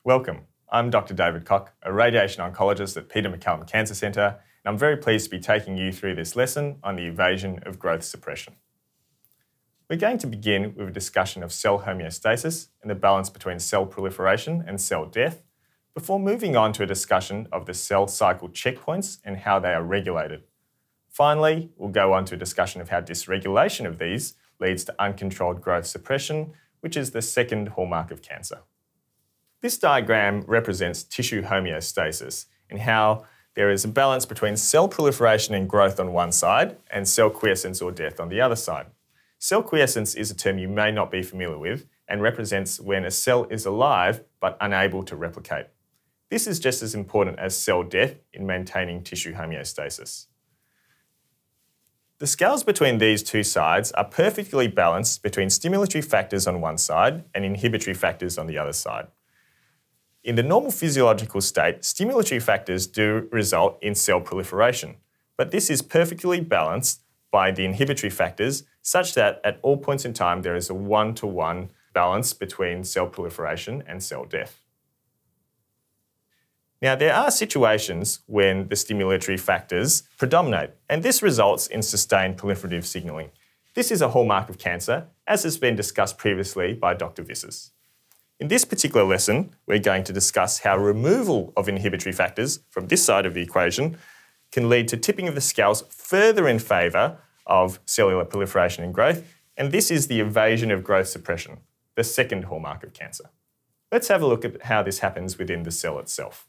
Welcome. I'm Dr David Kok, a radiation oncologist at Peter MacCallum Cancer Centre, and I'm very pleased to be taking you through this lesson on the evasion of growth suppression. We're going to begin with a discussion of cell homeostasis and the balance between cell proliferation and cell death, before moving on to a discussion of the cell cycle checkpoints and how they are regulated. Finally, we'll go on to a discussion of how dysregulation of these leads to uncontrolled growth suppression, which is the second hallmark of cancer. This diagram represents tissue homeostasis and how there is a balance between cell proliferation and growth on one side and cell quiescence or death on the other side. Cell quiescence is a term you may not be familiar with and represents when a cell is alive but unable to replicate. This is just as important as cell death in maintaining tissue homeostasis. The scales between these two sides are perfectly balanced between stimulatory factors on one side and inhibitory factors on the other side. In the normal physiological state, stimulatory factors do result in cell proliferation, but this is perfectly balanced by the inhibitory factors such that at all points in time there is a one-to-one balance between cell proliferation and cell death. Now, there are situations when the stimulatory factors predominate, and this results in sustained proliferative signalling. This is a hallmark of cancer, as has been discussed previously by Dr. Visser. In this particular lesson, we're going to discuss how removal of inhibitory factors from this side of the equation can lead to tipping of the scales further in favour of cellular proliferation and growth, and this is the evasion of growth suppression, the second hallmark of cancer. Let's have a look at how this happens within the cell itself.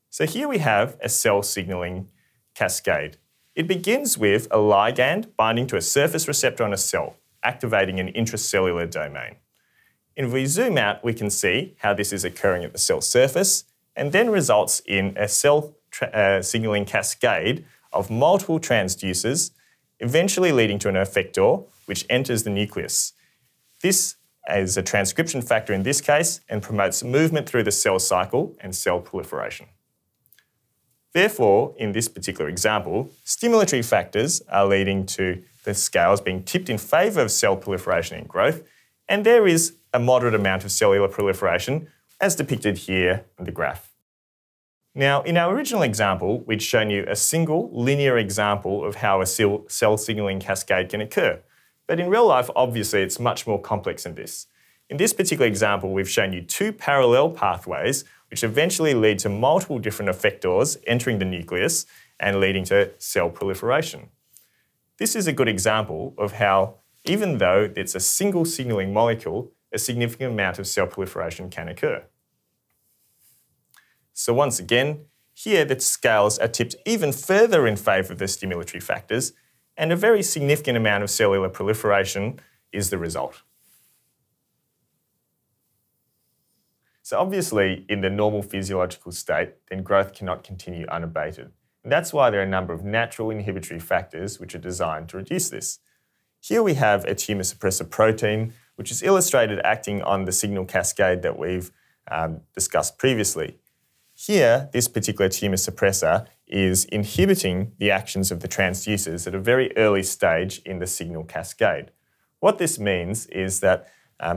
So here we have a cell signalling cascade. It begins with a ligand binding to a surface receptor on a cell, activating an intracellular domain. If we zoom out, we can see how this is occurring at the cell surface and then results in a cell signalling cascade of multiple transducers, eventually leading to an effector which enters the nucleus. This is a transcription factor in this case and promotes movement through the cell cycle and cell proliferation. Therefore, in this particular example, stimulatory factors are leading to the scales being tipped in favour of cell proliferation and growth, and there is a moderate amount of cellular proliferation, as depicted here in the graph. Now, in our original example, we'd shown you a single linear example of how a cell signalling cascade can occur. But in real life, obviously, it's much more complex than this. In this particular example, we've shown you two parallel pathways which eventually lead to multiple different effectors entering the nucleus and leading to cell proliferation. This is a good example of how, even though it's a single signalling molecule, a significant amount of cell proliferation can occur. So once again, here the scales are tipped even further in favour of the stimulatory factors, and a very significant amount of cellular proliferation is the result. So obviously, in the normal physiological state, then growth cannot continue unabated. And that's why there are a number of natural inhibitory factors which are designed to reduce this. Here we have a tumour suppressor protein, which is illustrated acting on the signal cascade that we've discussed previously. Here, this particular tumour suppressor is inhibiting the actions of the transducers at a very early stage in the signal cascade. What this means is that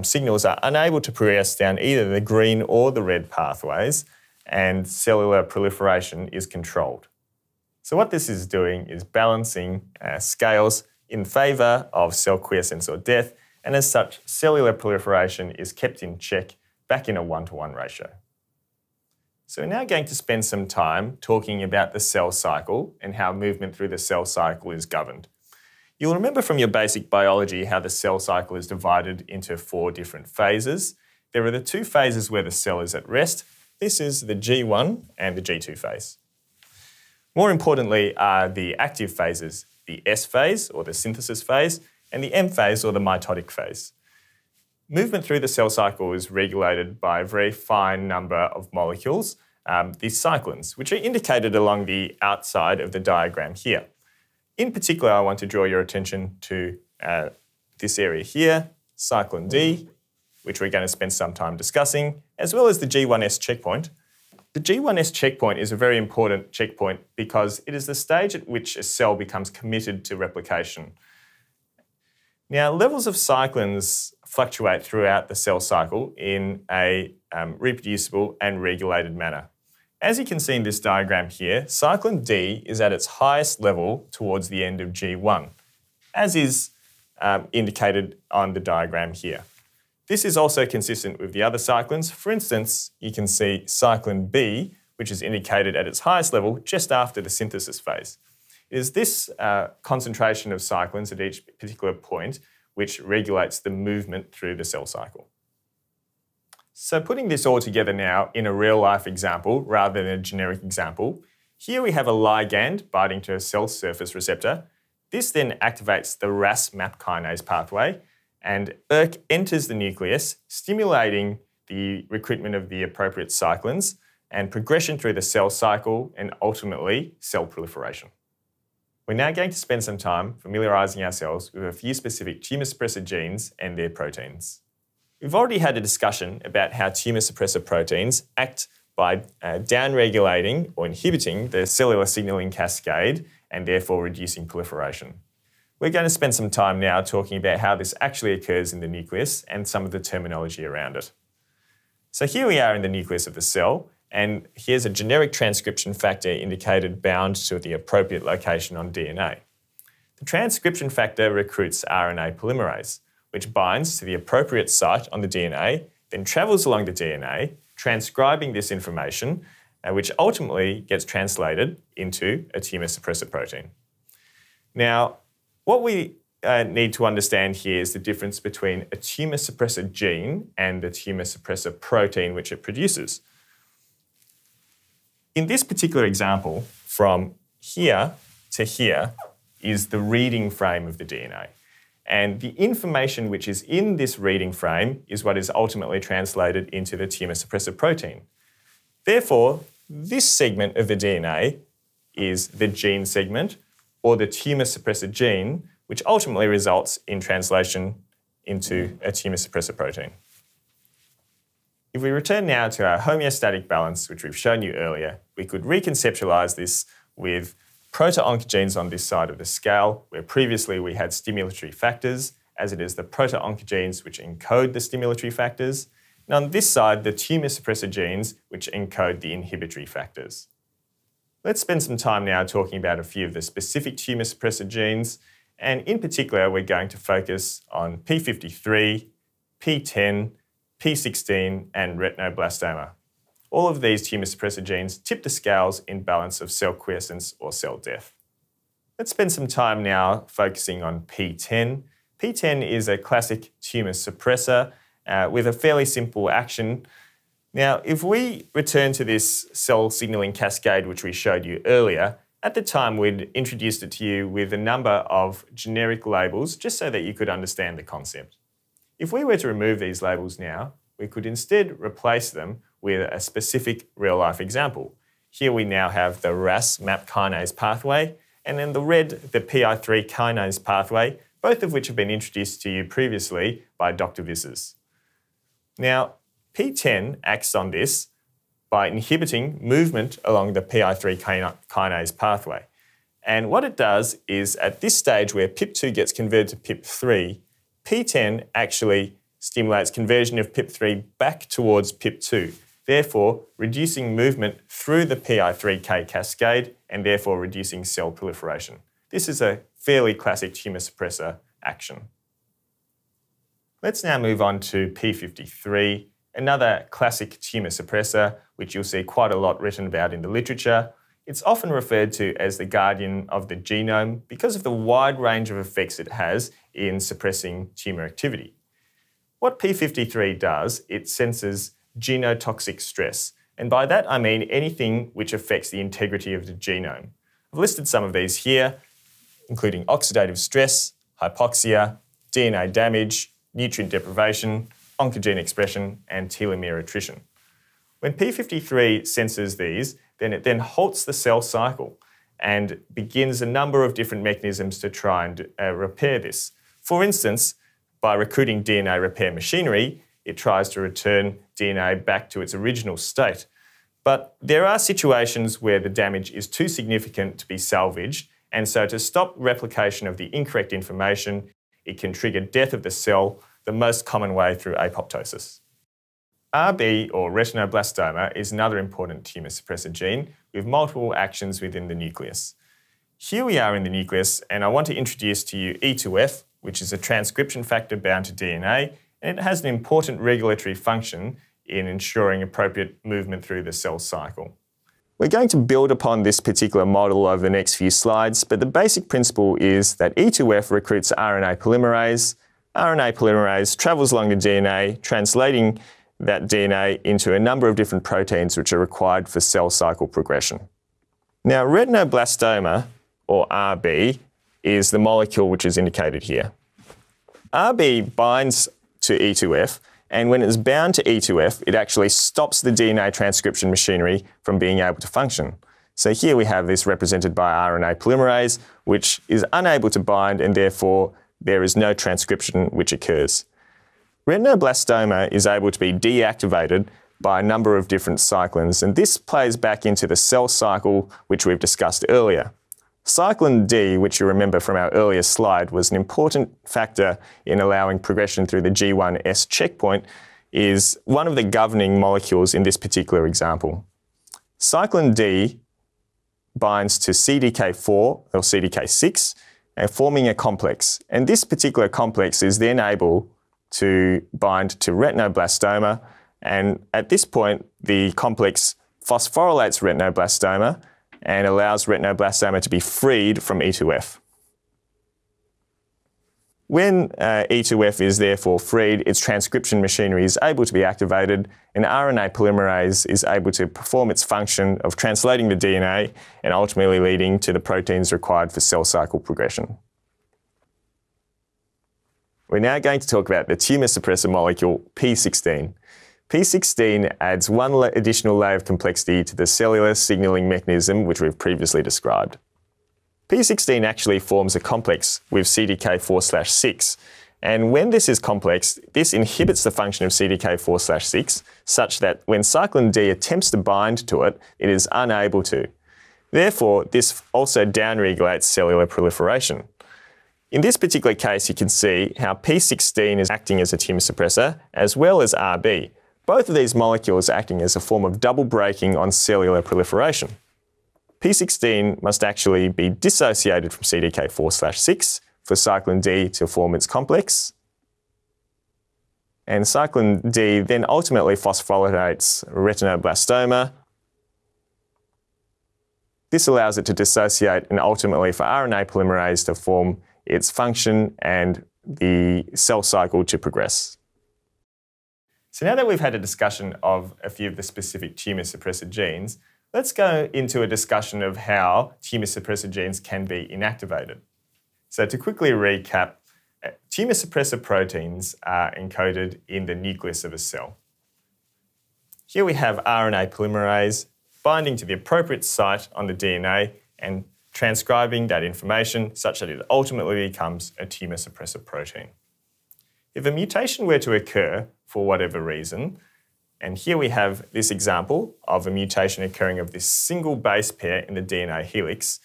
signals are unable to progress down either the green or the red pathways, and cellular proliferation is controlled. So what this is doing is balancing scales in favour of cell quiescence or death, and as such, cellular proliferation is kept in check back in a one-to-one ratio. So we're now going to spend some time talking about the cell cycle and how movement through the cell cycle is governed. You'll remember from your basic biology how the cell cycle is divided into 4 different phases. There are the 2 phases where the cell is at rest. This is the G1 and the G2 phase. More importantly are the active phases, the S phase or the synthesis phase, and the M phase or the mitotic phase. Movement through the cell cycle is regulated by a very fine number of molecules, these cyclins, which are indicated along the outside of the diagram here. In particular, I want to draw your attention to this area here, cyclin D, which we're going to spend some time discussing, as well as the G1S checkpoint. The G1S checkpoint is a very important checkpoint because it is the stage at which a cell becomes committed to replication. Now, levels of cyclins fluctuate throughout the cell cycle in a reproducible and regulated manner. As you can see in this diagram here, cyclin D is at its highest level towards the end of G1, as is indicated on the diagram here. This is also consistent with the other cyclins. For instance, you can see cyclin B, which is indicated at its highest level just after the synthesis phase. It is this concentration of cyclins at each particular point which regulates the movement through the cell cycle. So putting this all together now in a real-life example rather than a generic example, here we have a ligand binding to a cell surface receptor. This then activates the RAS MAP kinase pathway, and ERK enters the nucleus, stimulating the recruitment of the appropriate cyclins and progression through the cell cycle and ultimately cell proliferation. We're now going to spend some time familiarising ourselves with a few specific tumour suppressor genes and their proteins. We've already had a discussion about how tumour suppressor proteins act by downregulating or inhibiting the cellular signalling cascade and therefore reducing proliferation. We're going to spend some time now talking about how this actually occurs in the nucleus and some of the terminology around it. So here we are in the nucleus of the cell, and here's a generic transcription factor indicated bound to the appropriate location on DNA. The transcription factor recruits RNA polymerase, which binds to the appropriate site on the DNA, then travels along the DNA, transcribing this information, which ultimately gets translated into a tumour suppressor protein. Now, what we need to understand here is the difference between a tumour suppressor gene and the tumour suppressor protein which it produces. In this particular example, from here to here is the reading frame of the DNA. And the information which is in this reading frame is what is ultimately translated into the tumour suppressor protein. Therefore, this segment of the DNA is the gene segment, or the tumour suppressor gene, which ultimately results in translation into a tumour suppressor protein. If we return now to our homeostatic balance, which we've shown you earlier, we could reconceptualise this with proto-oncogenes on this side of the scale, where previously we had stimulatory factors, as it is the proto-oncogenes which encode the stimulatory factors, and on this side, the tumour suppressor genes which encode the inhibitory factors. Let's spend some time now talking about a few of the specific tumour suppressor genes, and in particular, we're going to focus on P53, P10, P16, and retinoblastoma. All of these tumour suppressor genes tip the scales in balance of cell quiescence or cell death. Let's spend some time now focusing on P10. P10 is a classic tumour suppressor with a fairly simple action. Now, if we return to this cell signalling cascade which we showed you earlier, at the time we'd introduced it to you with a number of generic labels just so that you could understand the concept. If we were to remove these labels now, we could instead replace them with a specific real-life example. Here we now have the RAS MAP kinase pathway, and in the red, the PI3 kinase pathway, both of which have been introduced to you previously by Dr. Visses. Now, P10 acts on this by inhibiting movement along the PI3 kinase pathway. And what it does is, at this stage where PIP2 gets converted to PIP3, P10 actually stimulates conversion of PIP3 back towards PIP2, therefore reducing movement through the PI3K cascade and therefore reducing cell proliferation. This is a fairly classic tumour suppressor action. Let's now move on to P53, another classic tumour suppressor, which you'll see quite a lot written about in the literature. It's often referred to as the guardian of the genome because of the wide range of effects it has in suppressing tumour activity. What P53 does, it senses genotoxic stress, and by that I mean anything which affects the integrity of the genome. I've listed some of these here, including oxidative stress, hypoxia, DNA damage, nutrient deprivation, oncogene expression, and telomere attrition. When P53 senses these, then it halts the cell cycle and begins a number of different mechanisms to try and repair this. For instance, by recruiting DNA repair machinery, it tries to return DNA back to its original state. But there are situations where the damage is too significant to be salvaged, and so to stop replication of the incorrect information, it can trigger death of the cell the most common way through apoptosis. RB, or retinoblastoma, is another important tumour suppressor gene with multiple actions within the nucleus. Here we are in the nucleus, and I want to introduce to you E2F, which is a transcription factor bound to DNA, and it has an important regulatory function in ensuring appropriate movement through the cell cycle. We're going to build upon this particular model over the next few slides, but the basic principle is that E2F recruits RNA polymerase. RNA polymerase travels along the DNA, translating that DNA into a number of different proteins which are required for cell cycle progression. Now, retinoblastoma, or RB, is the molecule which is indicated here. RB binds to E2F, and when it's bound to E2F, it actually stops the DNA transcription machinery from being able to function. So here we have this represented by RNA polymerase, which is unable to bind, and therefore there is no transcription which occurs. Retinoblastoma is able to be deactivated by a number of different cyclins, and this plays back into the cell cycle which we've discussed earlier. Cyclin D, which you remember from our earlier slide, was an important factor in allowing progression through the G1S checkpoint, is one of the governing molecules in this particular example. Cyclin D binds to CDK4 or CDK6 and forming a complex. And this particular complex is then able to bind to retinoblastoma, and at this point the complex phosphorylates retinoblastoma and allows retinoblastoma to be freed from E2F. When E2F is therefore freed, its transcription machinery is able to be activated, and RNA polymerase is able to perform its function of translating the DNA and ultimately leading to the proteins required for cell cycle progression. We're now going to talk about the tumour suppressor molecule P16. P16 adds one additional layer of complexity to the cellular signalling mechanism which we've previously described. P16 actually forms a complex with CDK4/6, and when this is complex, this inhibits the function of CDK4/6 such that when cyclin D attempts to bind to it, it is unable to. Therefore, this also downregulates cellular proliferation. In this particular case, you can see how P16 is acting as a tumour suppressor as well as RB. Both of these molecules are acting as a form of double braking on cellular proliferation. P16 must actually be dissociated from CDK4/6 for cyclin D to form its complex. And cyclin D then ultimately phosphorylates retinoblastoma. This allows it to dissociate and ultimately for RNA polymerase to form its function and the cell cycle to progress. So now that we've had a discussion of a few of the specific tumour suppressor genes, let's go into a discussion of how tumour suppressor genes can be inactivated. So to quickly recap, tumour suppressor proteins are encoded in the nucleus of a cell. Here we have RNA polymerase binding to the appropriate site on the DNA and transcribing that information such that it ultimately becomes a tumour suppressor protein. If a mutation were to occur for whatever reason, and here we have this example of a mutation occurring of this single base pair in the DNA helix,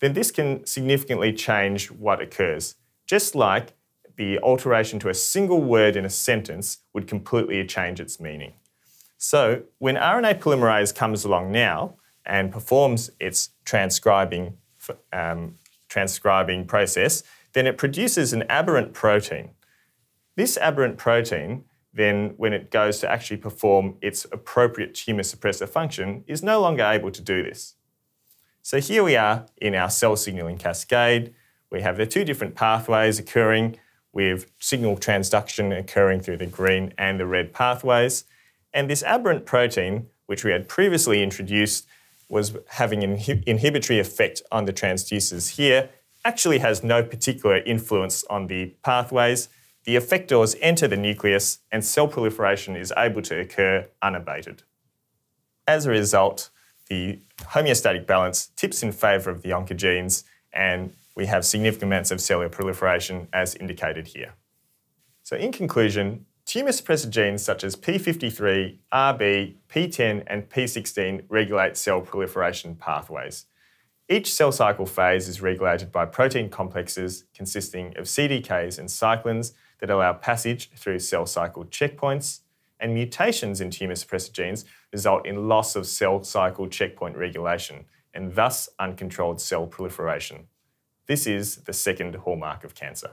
then this can significantly change what occurs, just like the alteration to a single word in a sentence would completely change its meaning. So when RNA polymerase comes along now and performs its transcribing process, then it produces an aberrant protein. This aberrant protein, then when it goes to actually perform its appropriate tumour suppressor function, is no longer able to do this. So here we are in our cell signalling cascade. We have the two different pathways occurring with signal transduction occurring through the green and the red pathways. And this aberrant protein, which we had previously introduced, was having an inhibitory effect on the transducers here, actually has no particular influence on the pathways. The effectors enter the nucleus and cell proliferation is able to occur unabated. As a result, the homeostatic balance tips in favour of the oncogenes and we have significant amounts of cellular proliferation as indicated here. So in conclusion, tumour suppressor genes such as P53, RB, P10 and P16 regulate cell proliferation pathways. Each cell cycle phase is regulated by protein complexes consisting of CDKs and cyclins that allow passage through cell cycle checkpoints, and mutations in tumour suppressor genes result in loss of cell cycle checkpoint regulation and thus uncontrolled cell proliferation. This is the second hallmark of cancer.